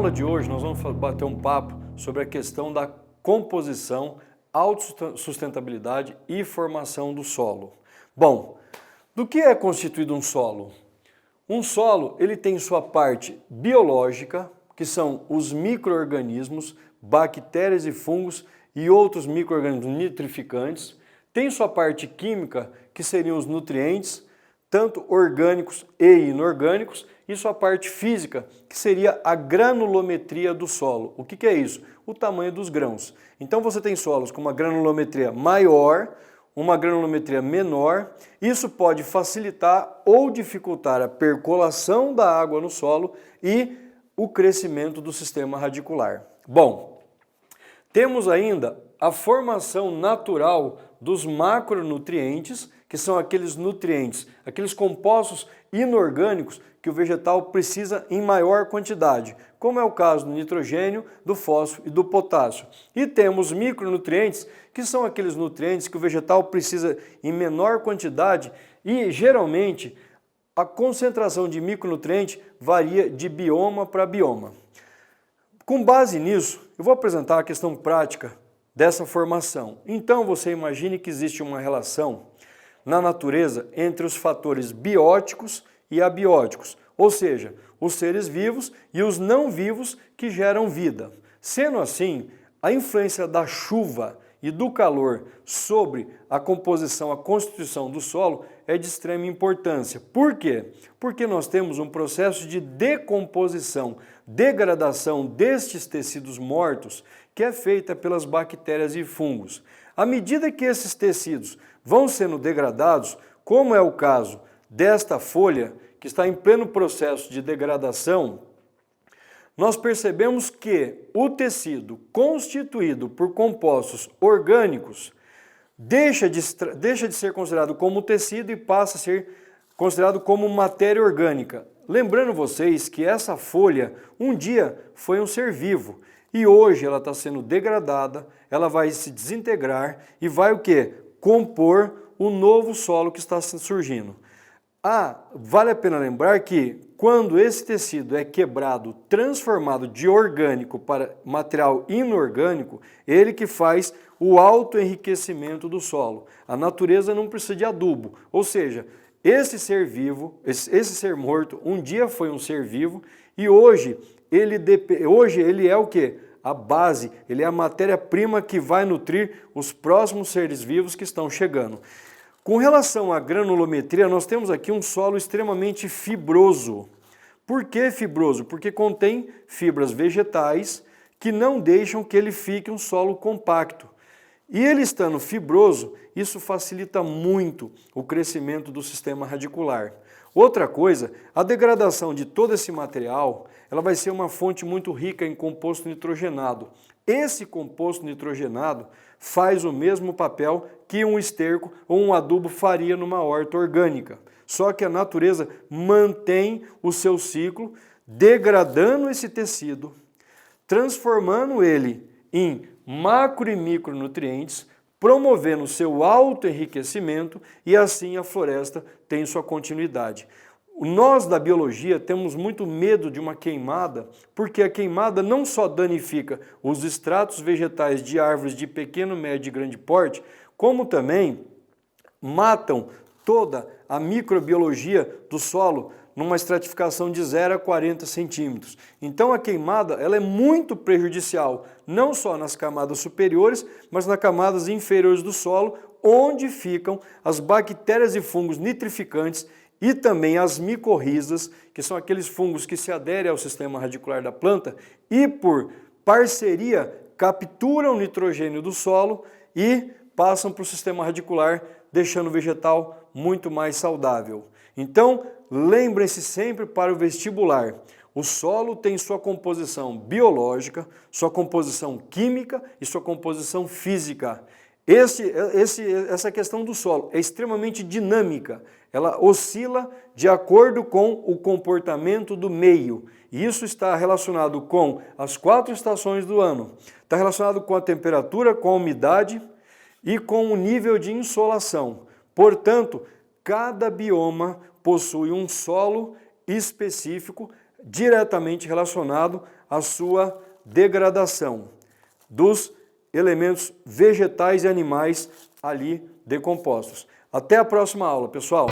aula de hoje nós vamos bater um papo sobre a questão da composição, autossustentabilidade e formação do solo. Bom, do que é constituído um solo? Um solo ele tem sua parte biológica, que são os micro-organismos, bactérias e fungos e outros micro-organismos nitrificantes. Tem sua parte química, que seriam os nutrientes, tanto orgânicos e inorgânicos, e sua parte física, que seria a granulometria do solo. O que é isso? O tamanho dos grãos. Então você tem solos com uma granulometria maior, uma granulometria menor. Isso pode facilitar ou dificultar a percolação da água no solo e o crescimento do sistema radicular. Bom, temos ainda a formação natural dos macronutrientes, que são aqueles nutrientes, aqueles compostos inorgânicos que o vegetal precisa em maior quantidade, como é o caso do nitrogênio, do fósforo e do potássio. E temos micronutrientes, que são aqueles nutrientes que o vegetal precisa em menor quantidade e, geralmente, a concentração de micronutriente varia de bioma para bioma. Com base nisso, eu vou apresentar a questão prática dessa formação. Então, você imagine que existe uma relação na natureza entre os fatores bióticos e abióticos, ou seja, os seres vivos e os não vivos que geram vida. Sendo assim, a influência da chuva e do calor sobre a composição, a constituição do solo é de extrema importância. Por quê? Porque nós temos um processo de decomposição, degradação destes tecidos mortos que é feita pelas bactérias e fungos. À medida que esses tecidos vão sendo degradados, como é o caso desta folha, que está em pleno processo de degradação, nós percebemos que o tecido constituído por compostos orgânicos deixa de ser considerado como tecido e passa a ser considerado como matéria orgânica. Lembrando vocês que essa folha um dia foi um ser vivo e hoje ela está sendo degradada, ela vai se desintegrar e vai o quê? Compor o novo solo que está surgindo. Vale a pena lembrar que quando esse tecido é quebrado, transformado de orgânico para material inorgânico, ele que faz o autoenriquecimento do solo. A natureza não precisa de adubo, ou seja, esse ser vivo, esse ser morto, um dia foi um ser vivo e hoje ele é o quê? A base, ele é a matéria-prima que vai nutrir os próximos seres vivos que estão chegando. Com relação à granulometria, nós temos aqui um solo extremamente fibroso. Por que fibroso? Porque contém fibras vegetais que não deixam que ele fique um solo compacto. E ele estando fibroso, isso facilita muito o crescimento do sistema radicular. Outra coisa, a degradação de todo esse material, ela vai ser uma fonte muito rica em composto nitrogenado. Esse composto nitrogenado faz o mesmo papel que um esterco ou um adubo faria numa horta orgânica. Só que a natureza mantém o seu ciclo, degradando esse tecido, transformando ele em macro e micronutrientes, promovendo o seu autoenriquecimento e assim a floresta tem sua continuidade. Nós da biologia temos muito medo de uma queimada, porque a queimada não só danifica os estratos vegetais de árvores de pequeno, médio e grande porte, como também matam toda a microbiologia do solo numa estratificação de 0 a 40 centímetros. Então a queimada ela é muito prejudicial, não só nas camadas superiores, mas nas camadas inferiores do solo, onde ficam as bactérias e fungos nitrificantes e também as micorrizas, que são aqueles fungos que se aderem ao sistema radicular da planta e, por parceria, capturam o nitrogênio do solo e passam para o sistema radicular, deixando o vegetal muito mais saudável. Então, lembrem-se sempre para o vestibular, o solo tem sua composição biológica, sua composição química e sua composição física. Essa questão do solo é extremamente dinâmica, ela oscila de acordo com o comportamento do meio. E isso está relacionado com as 4 estações do ano, está relacionado com a temperatura, com a umidade e com o nível de insolação. Portanto, cada bioma possui um solo específico diretamente relacionado a sua degradação dos elementos vegetais e animais ali decompostos. Até a próxima aula, pessoal!